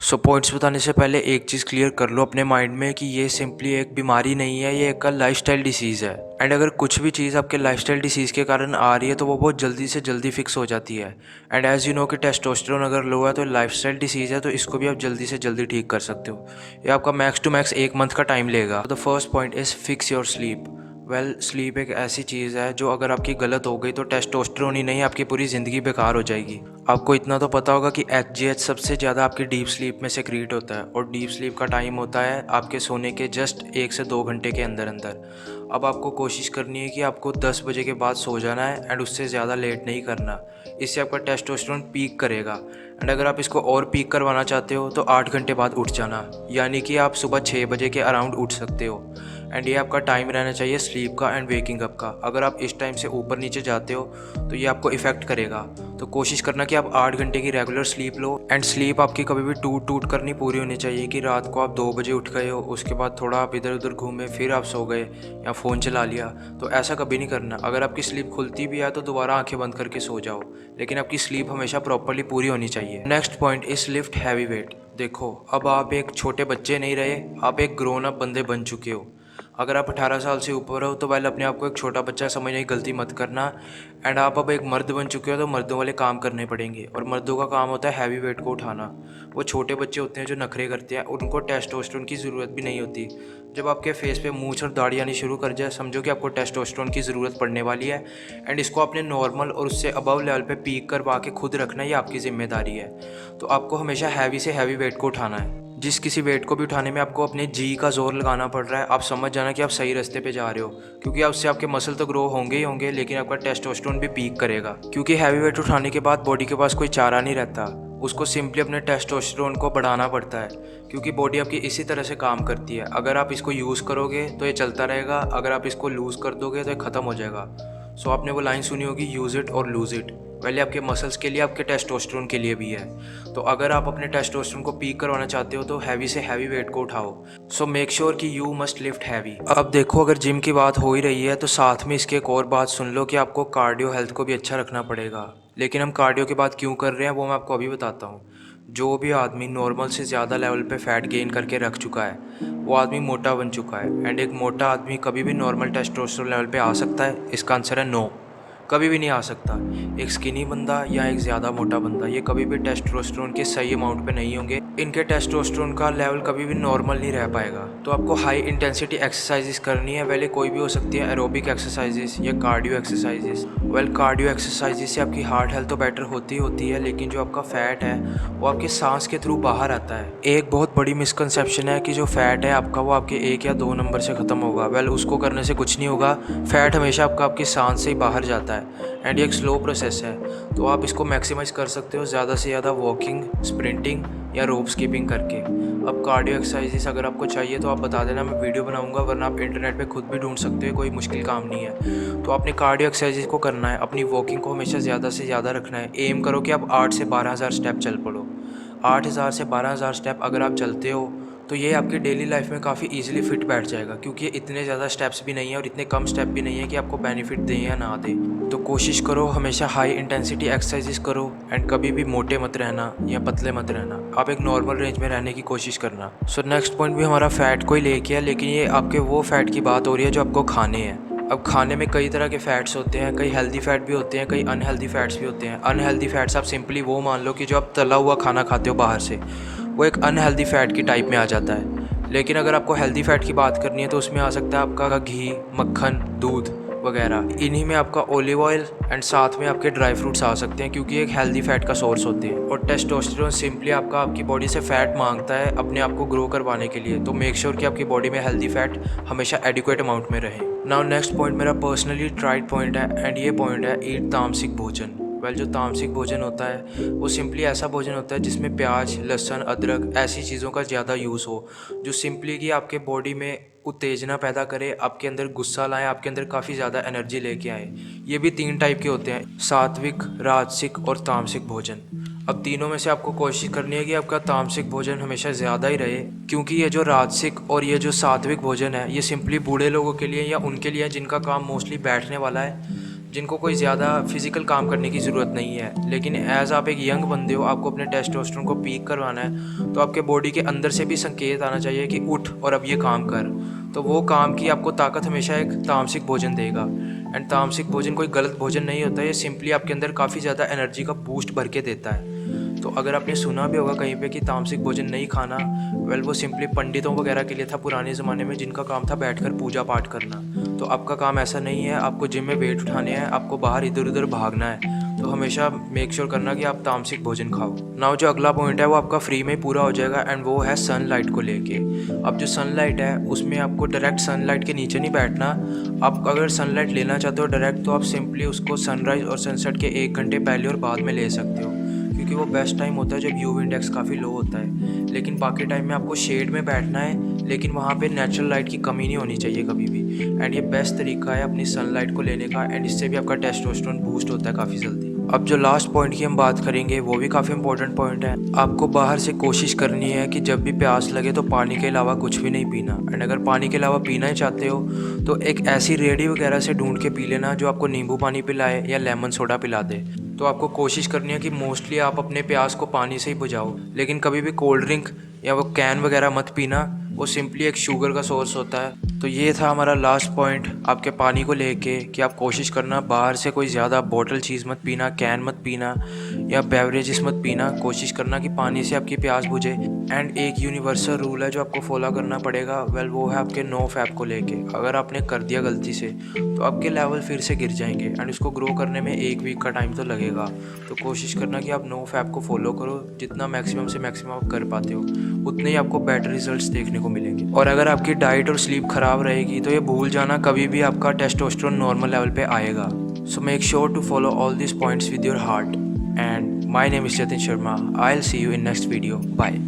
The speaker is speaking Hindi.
पॉइंट्स बताने से पहले एक चीज़ क्लियर कर लो अपने माइंड में कि ये सिंपली एक बीमारी नहीं है, ये एक लाइफस्टाइल डिसीज़ है। एंड अगर कुछ भी चीज़ आपके लाइफस्टाइल डिसीज़ के कारण आ रही है तो वो बहुत जल्दी से जल्दी फिक्स हो जाती है। एंड एज यू नो कि टेस्टोस्टेरोन अगर लो है तो लाइफस्टाइल डिसीज़ है, तो इसको भी आप जल्दी से जल्दी ठीक कर सकते हो। ये आपका मैक्स टू मैक्स 1 मंथ का टाइम लेगा। The first point is fix your sleep. Sleep एक ऐसी चीज़ है जो अगर आपकी गलत हो गई तो टेस्टोस्टेरोन ही नहीं, आपकी पूरी ज़िंदगी बेकार हो जाएगी। आपको इतना तो पता होगा कि एचजीएच सबसे ज़्यादा आपकी डीप स्लीप में सेक्रीट होता है, और डीप स्लीप का टाइम होता है आपके सोने के जस्ट 1 से 2 घंटे के अंदर अंदर। अब आपको कोशिश करनी है कि आपको 10 बजे के बाद सो जाना है, एंड उससे ज़्यादा लेट नहीं करना। इससे आपका टेस्टोस्टेरोन पीक करेगा। एंड अगर आप इसको और पीक करवाना चाहते हो तो 8 घंटे बाद उठ जाना, यानी कि आप सुबह 6 बजे के अराउंड उठ सकते हो। एंड ये आपका टाइम रहना चाहिए स्लीप का एंड वेकिंग अप का। अगर आप इस टाइम से ऊपर नीचे जाते हो तो ये आपको इफ़ेक्ट करेगा। तो कोशिश करना कि आप 8 घंटे की regular sleep low. And sleep आपकी कभी भी टूट टूट कर नहीं पूरी होनी चाहिए कि रात को आप 2 बजे उठ गए हो, उसके बाद थोड़ा आप इधर उधर घूमे, फिर आप सो गए या फ़ोन चला लिया। तो ऐसा कभी नहीं करना। अगर आपकी स्लीप खुलती भी है तो दोबारा आंखें बंद करके सो जाओ, लेकिन आपकी स्लीप हमेशा प्रॉपरली पूरी होनी चाहिए। नेक्स्ट पॉइंट इस लिफ्ट हैवी वेट। देखो, अब आप एक छोटे बच्चे नहीं रहे, आप एक ग्रोन अप बंदे बन चुके हो। अगर आप 18 साल से ऊपर हो तो पहले अपने आप को एक छोटा बच्चा समझने की गलती मत करना। एंड आप अब एक मर्द बन चुके हो तो मर्दों वाले काम करने पड़ेंगे, और मर्दों का काम होता है हैवी वेट को उठाना। वो छोटे बच्चे होते हैं जो नखरे करते हैं, उनको टेस्टोस्टेरोन की ज़रूरत भी नहीं होती। जब आपके फेस पे मूंछ और दाढ़ी आनी शुरू कर जाए, समझो कि आपको टेस्टोस्टेरोन की ज़रूरत पड़ने वाली है। एंड इसको अपने नॉर्मल और उससे अबव लेवल पे पीक करवा के खुद रखना, ये आपकी जिम्मेदारी है। तो आपको हमेशा हैवी से हैवी वेट को उठाना है। जिस किसी वेट को भी उठाने में आपको अपने जी का जोर लगाना पड़ रहा है, आप समझ जाना कि आप सही रास्ते पे जा रहे हो, क्योंकि उससे आपके मसल तो ग्रो होंगे ही होंगे, लेकिन आपका टेस्टोस्टेरोन भी पीक करेगा। क्योंकि हैवी वेट उठाने के बाद बॉडी के पास कोई चारा नहीं रहता, उसको सिंपली अपने टेस्टोस्टेरोन को बढ़ाना पड़ता है, क्योंकि बॉडी आपकी इसी तरह से काम करती है। अगर आप इसको यूज़ करोगे तो ये चलता रहेगा, अगर आप इसको लूज़ कर दोगे तो ये ख़त्म हो जाएगा। आपने वो लाइन सुनी होगी, यूज़ इट और लूज़ इट। पहले आपके मसल्स के लिए, आपके टेस्टोस्टेरोन के लिए भी है। तो अगर आप अपने टेस्टोस्टेरोन को पीक करवाना चाहते हो तो हैवी से हैवी वेट को उठाओ। मेक श्योर कि यू मस्ट लिफ्ट हैवी। अब देखो, अगर जिम की बात हो ही रही है तो साथ में इसकी एक और बात सुन लो कि आपको कार्डियो हेल्थ को भी अच्छा रखना पड़ेगा। लेकिन हम कार्डियो की बात क्यों कर रहे हैं वो मैं आपको अभी बताता हूँ। जो भी आदमी नॉर्मल से ज़्यादा लेवल पे फैट गेन करके रख चुका है, वो आदमी मोटा बन चुका है। एंड एक मोटा आदमी कभी भी नॉर्मल टेस्टोस्टेरोन लेवल पे आ सकता है? इसका आंसर है नो, कभी भी नहीं आ सकता। एक स्किनी बंदा या एक ज़्यादा मोटा बंदा, ये कभी भी टेस्टोस्टेरोन के सही अमाउंट पे नहीं होंगे। इनके टेस्टोस्टेरोन का लेवल कभी भी नॉर्मल नहीं रह पाएगा। तो आपको हाई इंटेंसिटी एक्सरसाइजेस करनी है। पहले कोई भी हो सकती है, एरोबिक एक्सरसाइजेस या कार्डियो एक्सरसाइजेस। कार्डियो एक्सरसाइजेस से आपकी हार्ट हेल्थ तो बेटर होती है, लेकिन जो आपका फैट है वो आपके सांस के थ्रू बाहर आता है। एक बहुत बड़ी मिसकंसेप्शन है कि जो फैट है आपका वो आपके 1 या 2 नंबर से ख़त्म होगा। उसको करने से कुछ नहीं होगा। फैट हमेशा आपकी सांस से ही बाहर जाता है, एंड ये एक स्लो प्रोसेस है। तो आप इसको मैक्सिमाइज़ कर सकते हो ज़्यादा से ज़्यादा वॉकिंग, स्प्रिंटिंग या रोप स्कीपिंग करके। अब कार्डियो एक्सरसाइजेस अगर आपको चाहिए तो आप बता देना, मैं वीडियो बनाऊंगा, वरना आप इंटरनेट पे खुद भी ढूंढ सकते हो, कोई मुश्किल काम नहीं है। तो आपने कार्डियो एक्सरसाइजेस को करना है, अपनी वॉकिंग को हमेशा ज़्यादा से ज़्यादा रखना है। एम करो कि आप 8 से 12,000 स्टेप चल पड़ो। 8,000 से 12,000 स्टेप अगर आप चलते हो तो ये आपकी डेली लाइफ में काफ़ी इजीली फिट बैठ जाएगा, क्योंकि ये इतने ज़्यादा स्टेप्स भी नहीं है और इतने कम स्टेप भी नहीं है कि आपको बेनिफिट दें या ना दें। तो कोशिश करो हमेशा हाई इंटेंसिटी एक्सरसाइजेस करो, एंड कभी भी मोटे मत रहना या पतले मत रहना। आप एक नॉर्मल रेंज में रहने की कोशिश करना। नेक्स्ट पॉइंट भी हमारा फ़ैट को ही लेके है, लेकिन ये आपके वो फ़ैट की बात हो रही है जो आपको खाने हैं। अब खाने में कई तरह के फ़ैट्स होते हैं, कई हेल्दी फ़ैट भी होते हैं, कई अनहेल्दी फ़ैट्स भी होते हैं। अनहेल्दी फ़ैट्स आप सिंपली वो मान लो कि जो आप तला हुआ खाना खाते हो बाहर से, वो एक अनहेल्दी फ़ैट की टाइप में आ जाता है। लेकिन अगर आपको हेल्दी फ़ैट की बात करनी है तो उसमें आ सकता है आपका घी, मक्खन, दूध वगैरह। इन्हीं में आपका ऑलिव ऑयल एंड साथ में आपके ड्राई फ्रूट्स आ सकते हैं, क्योंकि एक हेल्दी फैट का सोर्स होते हैं। और टेस्टोस्टेरोन सिंपली आपकी बॉडी से फैट मांगता है अपने आप को ग्रो करवाने के लिए। तो मेक श्योर कि आपकी बॉडी में हेल्दी फैट हमेशा एडिक्वेट अमाउंट में रहे। नाउ नेक्स्ट पॉइंट मेरा पर्सनली ट्राइड पॉइंट है, एंड ये पॉइंट है ईट तामसिक भोजन। जो तामसिक भोजन होता है वो सिंपली ऐसा भोजन होता है जिसमें प्याज, लहसुन, अदरक ऐसी चीज़ों का ज़्यादा यूज़ हो, जो सिंपली कि आपके बॉडी में उत्तेजना पैदा करे, आपके अंदर गुस्सा लाए, आपके अंदर काफ़ी ज़्यादा एनर्जी लेके आए। ये भी 3 टाइप के होते हैं, सात्विक, राजसिक और तामसिक भोजन। अब तीनों में से आपको कोशिश करनी है कि आपका तामसिक भोजन हमेशा ज़्यादा ही रहे, क्योंकि ये जो राजसिक और ये जो सात्विक भोजन है ये सिंपली बूढ़े लोगों के लिए या उनके लिए जिनका काम मोस्टली बैठने वाला है, जिनको कोई ज़्यादा फिजिकल काम करने की ज़रूरत नहीं है, लेकिन एज़ आप एक यंग बंदे हो, आपको अपने टेस्टोस्टेरोन को पीक करवाना है, तो आपके बॉडी के अंदर से भी संकेत आना चाहिए कि उठ और अब ये काम कर। तो वो काम की आपको ताकत हमेशा एक तामसिक भोजन देगा। एंड तामसिक भोजन कोई गलत भोजन नहीं होता, ये सिंपली आपके अंदर काफ़ी ज़्यादा एनर्जी का बूस्ट भर के देता है। तो अगर आपने सुना भी होगा कहीं पे कि तामसिक भोजन नहीं खाना, वेल वो सिंपली पंडितों वगैरह के लिए था पुराने ज़माने में, जिनका काम था बैठकर पूजा पाठ करना। तो आपका काम ऐसा नहीं है, आपको जिम में वेट उठाने हैं, आपको बाहर इधर उधर भागना है। तो हमेशा मेक श्योर करना कि आप तामसिक भोजन खाओ। नाउ जो अगला पॉइंट है वो आपका फ्री में पूरा हो जाएगा, एंड वो है सनलाइट को लेके। अब जो सनलाइट है उसमें आपको डायरेक्ट सनलाइट के नीचे नहीं बैठना। आप अगर सनलाइट लेना चाहते हो डायरेक्ट, तो आप सिंपली उसको सनराइज़ और सनसेट के 1 घंटे पहले और बाद में ले सकते हो, क्योंकि वो बेस्ट टाइम होता है जब यूवी इंडेक्स काफ़ी लो होता है। लेकिन बाकी टाइम में आपको शेड में बैठना है, लेकिन वहाँ पे नेचुरल लाइट की कमी नहीं होनी चाहिए कभी भी। एंड ये बेस्ट तरीका है अपनी सनलाइट को लेने का, एंड इससे भी आपका टेस्टोस्टेरोन बूस्ट होता है काफ़ी जल्दी। अब जो लास्ट पॉइंट की हम बात करेंगे वो भी काफ़ी इंपॉर्टेंट पॉइंट है। आपको बाहर से कोशिश करनी है कि जब भी प्यास लगे तो पानी के अलावा कुछ भी नहीं पीना। एंड अगर पानी के अलावा पीना ही चाहते हो तो एक ऐसी रेडी वगैरह से ढूंढ के पी लेना जो आपको नींबू पानी पिलाए या लेमन सोडा पिला दे। तो आपको कोशिश करनी है कि मोस्टली आप अपने प्यास को पानी से ही बुझाओ, लेकिन कभी भी कोल्ड ड्रिंक या वो कैन वगैरह मत पीना, वो सिंपली एक शुगर का सोर्स होता है। तो ये था हमारा लास्ट पॉइंट आपके पानी को लेके, कि आप कोशिश करना बाहर से कोई ज़्यादा बॉटल चीज़ मत पीना, कैन मत पीना या बेवरेजेस मत पीना। कोशिश करना कि पानी से आपकी प्यास बुझे। एंड एक यूनिवर्सल रूल है जो आपको फॉलो करना पड़ेगा, वेल वो है आपके नो फैप को लेके। अगर आपने कर दिया गलती से तो आपके लेवल फिर से गिर जाएंगे, एंड उसको ग्रो करने में 1 वीक का टाइम तो लगेगा। तो कोशिश करना कि आप नो फैप को फॉलो करो, जितना मैक्सिमम से मैक्सिमम आप कर पाते हो उतने ही आपको बेटर रिजल्ट्स देखने को मिलेंगे। और अगर आपकी डाइट और स्लीप खराब रहेगी तो ये भूल जाना कभी भी आपका टेस्टोस्टेरोन नॉर्मल लेवल पे आएगा। So make sure to follow all this points with your heart. And my name is Jatin Sharma. I will see you in next video. Bye.